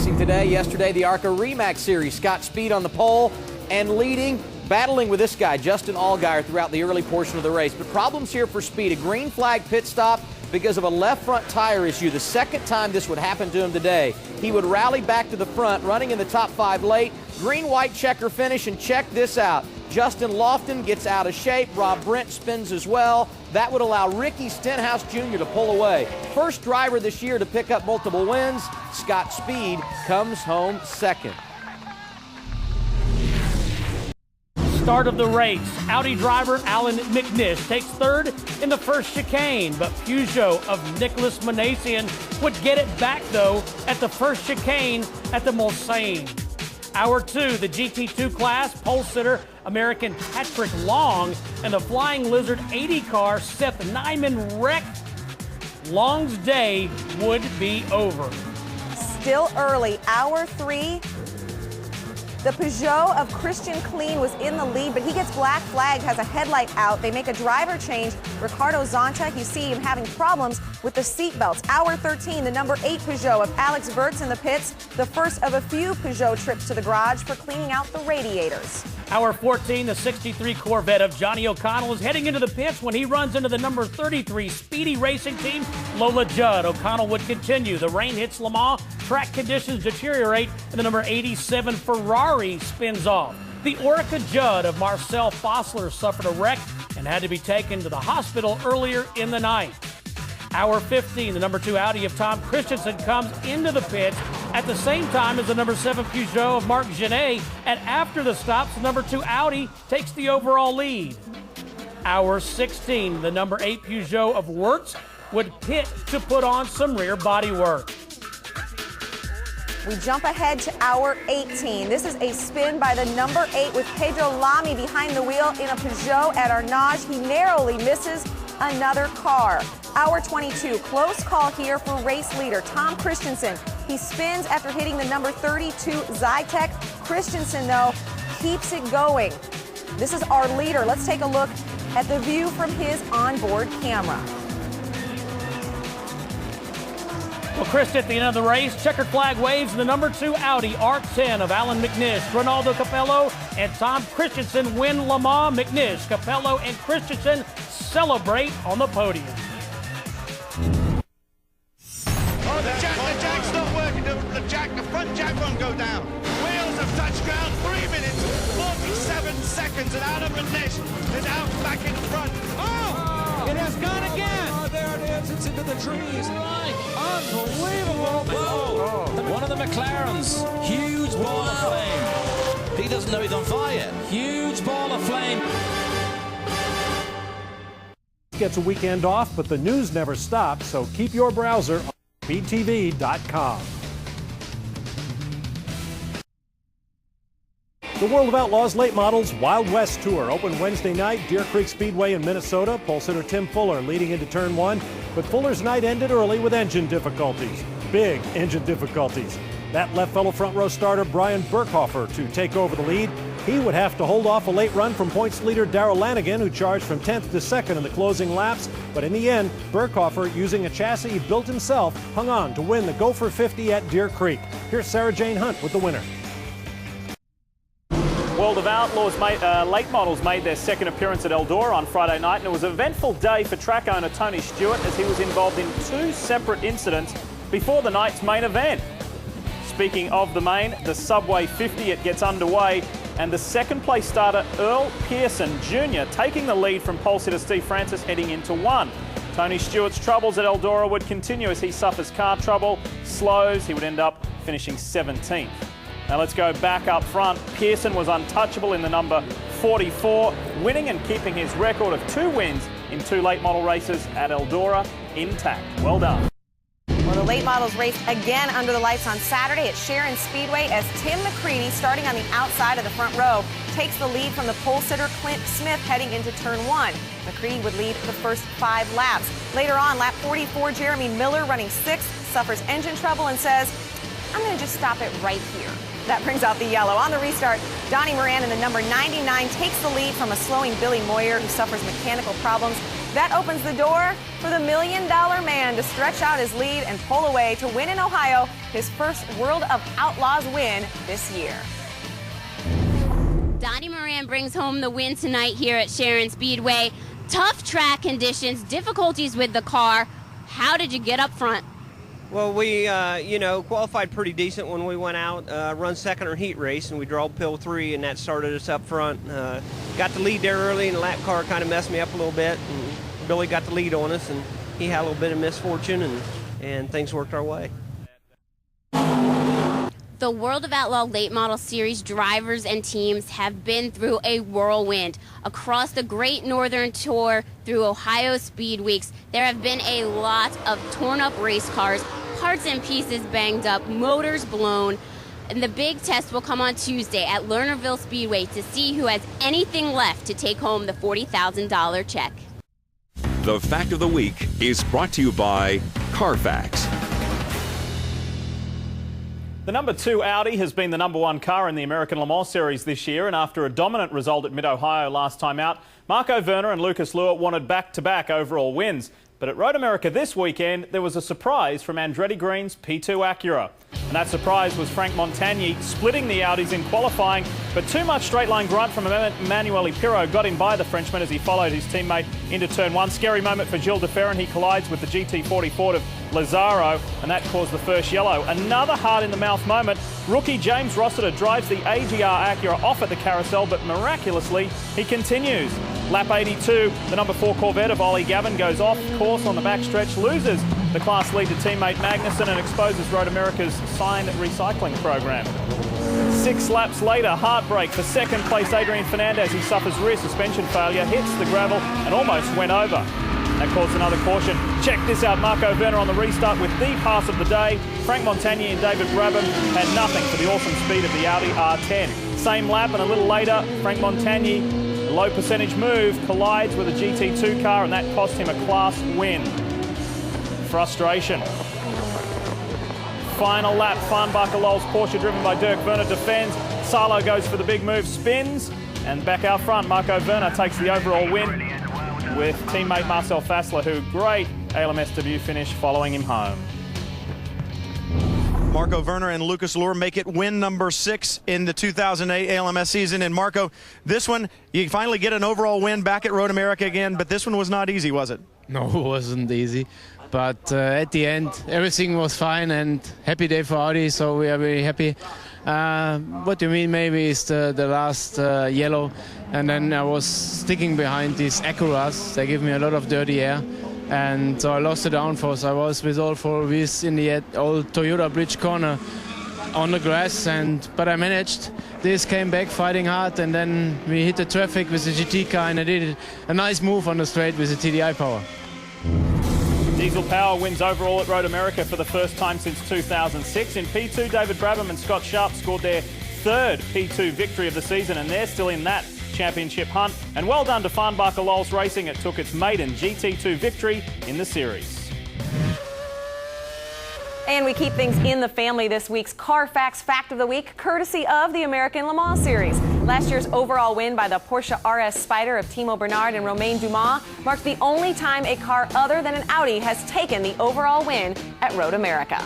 racing today. Yesterday, the ARCA REMAX Series. Scott Speed on the pole and leading, battling with this guy, Justin Allgaier, throughout the early portion of the race. But problems here for Speed. A green flag pit stop because of a left front tire issue. The second time this would happen to him today. He would rally back to the front, running in the top 5 late. Green-white checker finish, and check this out. Justin Lofton gets out of shape. Rob Brent spins as well. That would allow Ricky Stenhouse Jr. to pull away. First driver this year to pick up multiple wins. Scott Speed comes home second. Start of the race. Audi driver Alan McNish takes third in the first chicane, but Peugeot of Nicholas Manasian would get it back, though, at the first chicane at the Mulsanne. Hour 2, the GT2 class, pole sitter American Patrick Long and the Flying Lizard 80 car Seth Nyman wrecked. Long's day would be over. Still early. Hour 3. The Peugeot of Christian Kleen was in the lead, but he gets black flagged, has a headlight out. They make a driver change. Ricardo Zonta, you see him having problems with the seat belts. Hour 13, the number 8 Peugeot of Alex Burtz in the pits, the first of a few Peugeot trips to the garage for cleaning out the radiators. Hour 14, the 63 Corvette of Johnny O'Connell is heading into the pits when he runs into the number 33 Speedy Racing Team, Lola Judd. O'Connell would continue. The rain hits Le Mans, track conditions deteriorate, and the number 87 Ferrari spins off. The Orica Judd of Marcel Fossler suffered a wreck and had to be taken to the hospital earlier in the night. Hour 15, the number 2 Audi of Tom Christensen comes into the pits at the same time as the number 7 Peugeot of Marc Genet, and after the stops, the number 2 Audi takes the overall lead. Hour 16, the number 8 Peugeot of Wirtz would pit to put on some rear body work. We jump ahead to hour 18. This is a spin by the number 8 with Pedro Lamy behind the wheel in a Peugeot at Arnage. He narrowly misses another car. Hour 22, close call here for race leader Tom Christensen. He spins after hitting the number 32 Zytek. Christensen, though, keeps it going. This is our leader. Let's take a look at the view from his onboard camera. Well, Chris, at the end of the race, checkered flag waves and the number 2 Audi R10 of Alan McNish, Ronaldo Capello, and Tom Christensen win Le Mans. McNish, Capello, and Christensen celebrate on the podium. Oh, the jack's not working. The front jack won't go down. Wheels have touched ground. 3 minutes, 47 seconds, and Alan McNish is out back in front. Oh, it has gone again. Oh, there it is. It's into the trees. Right. Unbelievable. Whoa. One of the McLarens. Huge ball of flame. He doesn't know he's on fire yet. Huge ball of flame. Gets a weekend off, but the news never stops, so keep your browser on speedtv.com. The World of Outlaws Late Models Wild West Tour opened Wednesday night, Deer Creek Speedway in Minnesota. Pole sitter Tim Fuller leading into turn 1, but Fuller's night ended early with engine difficulties. Big engine difficulties. That left fellow front row starter Brian Burkhofer to take over the lead. He would have to hold off a late run from points leader Darrell Lanigan, who charged from 10th to 2nd in the closing laps. But in the end, Burkhofer, using a chassis he built himself, hung on to win the Gopher 50 at Deer Creek. Here's Sarah Jane Hunt with the winner. World of Outlaws late models made their second appearance at Eldora on Friday night, and it was an eventful day for track owner Tony Stewart as he was involved in 2 separate incidents before the night's main event. Speaking of the main, the Subway 50, it gets underway, and the second place starter Earl Pearson Jr. taking the lead from pole sitter Steve Francis heading into 1. Tony Stewart's troubles at Eldora would continue as he suffers car trouble, slows, he would end up finishing 17th. Now let's go back up front. Pearson was untouchable in the number 44, winning and keeping his record of 2 wins in 2 late model races at Eldora intact. Well done. Well, the late models raced again under the lights on Saturday at Sharon Speedway as Tim McCready, starting on the outside of the front row, takes the lead from the pole sitter Clint Smith heading into turn 1. McCready would lead the first 5 laps. Later on, lap 44, Jeremy Miller, running 6th, suffers engine trouble and says, I'm going to just stop it right here. That brings out the yellow. On the restart, Donnie Moran in the number 99 takes the lead from a slowing Billy Moyer, who suffers mechanical problems. That opens the door for the $1 Million Man to stretch out his lead and pull away to win in Ohio his first World of Outlaws win this year. Donnie Moran brings home the win tonight here at Sharon Speedway. Tough track conditions, difficulties with the car. How did you get up front? Well, we, qualified pretty decent when we went out, run second or heat race, and we drove pill 3, and that started us up front. Got the lead there early, and the lap car kind of messed me up a little bit. And Billy got the lead on us, and he had a little bit of misfortune, and things worked our way. The World of Outlaw Late Model Series drivers and teams have been through a whirlwind. Across the Great Northern Tour through Ohio Speed Weeks, there have been a lot of torn up race cars, parts and pieces banged up, motors blown. And the big test will come on Tuesday at Lernerville Speedway to see who has anything left to take home the $40,000 check. The Fact of the Week is brought to you by Carfax. The number 2 Audi has been the number 1 car in the American Le Mans Series this year, and after a dominant result at Mid-Ohio last time out, Marco Werner and Lucas Luhr wanted back-to-back overall wins. But at Road America this weekend, there was a surprise from Andretti Green's P2 Acura. And that surprise was Frank Montagny splitting the Audis in qualifying, but too much straight-line grunt from Emanuele Pirro got him by the Frenchman as he followed his teammate into turn 1. Scary moment for Gilles de Ferran. He collides with the GT40 Ford of Lazzaro, and that caused the first yellow. Another heart-in-the-mouth moment. Rookie James Rossiter drives the AGR Acura off at the carousel, but miraculously, he continues. Lap 82, the number 4 Corvette of Ollie Gavin goes off course on the backstretch, loses the class lead to teammate Magnussen, and exposes Road America's signed recycling program. 6 laps later, heartbreak for second place Adrian Fernandez. He suffers rear suspension failure, hits the gravel, and almost went over. That caused another caution. Check this out, Marco Werner on the restart with the pass of the day. Frank Montagny and David Brabham had nothing for the awesome speed of the Audi R10. Same lap, and a little later, Frank Montagny, a low percentage move, collides with a GT2 car, and that cost him a class win. Frustration. Final lap, Farnbacher Lowell's Porsche driven by Dirk Werner defends. Salo goes for the big move, spins, and back out front, Marco Werner takes the overall win with teammate Marcel Fassler, who great ALMS debut finish following him home. Marco Werner and Lucas Luhr make it win number 6 in the 2008 ALMS season. And Marco, this one, you finally get an overall win back at Road America again, but this one was not easy, was it? No, it wasn't easy. But at the end, everything was fine, and happy day for Audi, so we are very happy. What you mean maybe is the last yellow, and then I was sticking behind these Acuras. They give me a lot of dirty air, and so I lost the downforce. I was with all 4 wheels in the old Toyota bridge corner on the grass, but I managed. This came back fighting hard, and then we hit the traffic with the GT car, and I did a nice move on the straight with the TDI power. Diesel Power wins overall at Road America for the first time since 2006. In P2, David Brabham and Scott Sharp scored their 3rd P2 victory of the season, and they're still in that championship hunt. And well done to Farnbacher Lowell's Racing. It took its maiden GT2 victory in the series. And we keep things in the family this week's Carfax Fact of the Week, courtesy of the American Le Mans Series. Last year's overall win by the Porsche RS Spyder of Timo Bernard and Romain Dumas marked the only time a car other than an Audi has taken the overall win at Road America.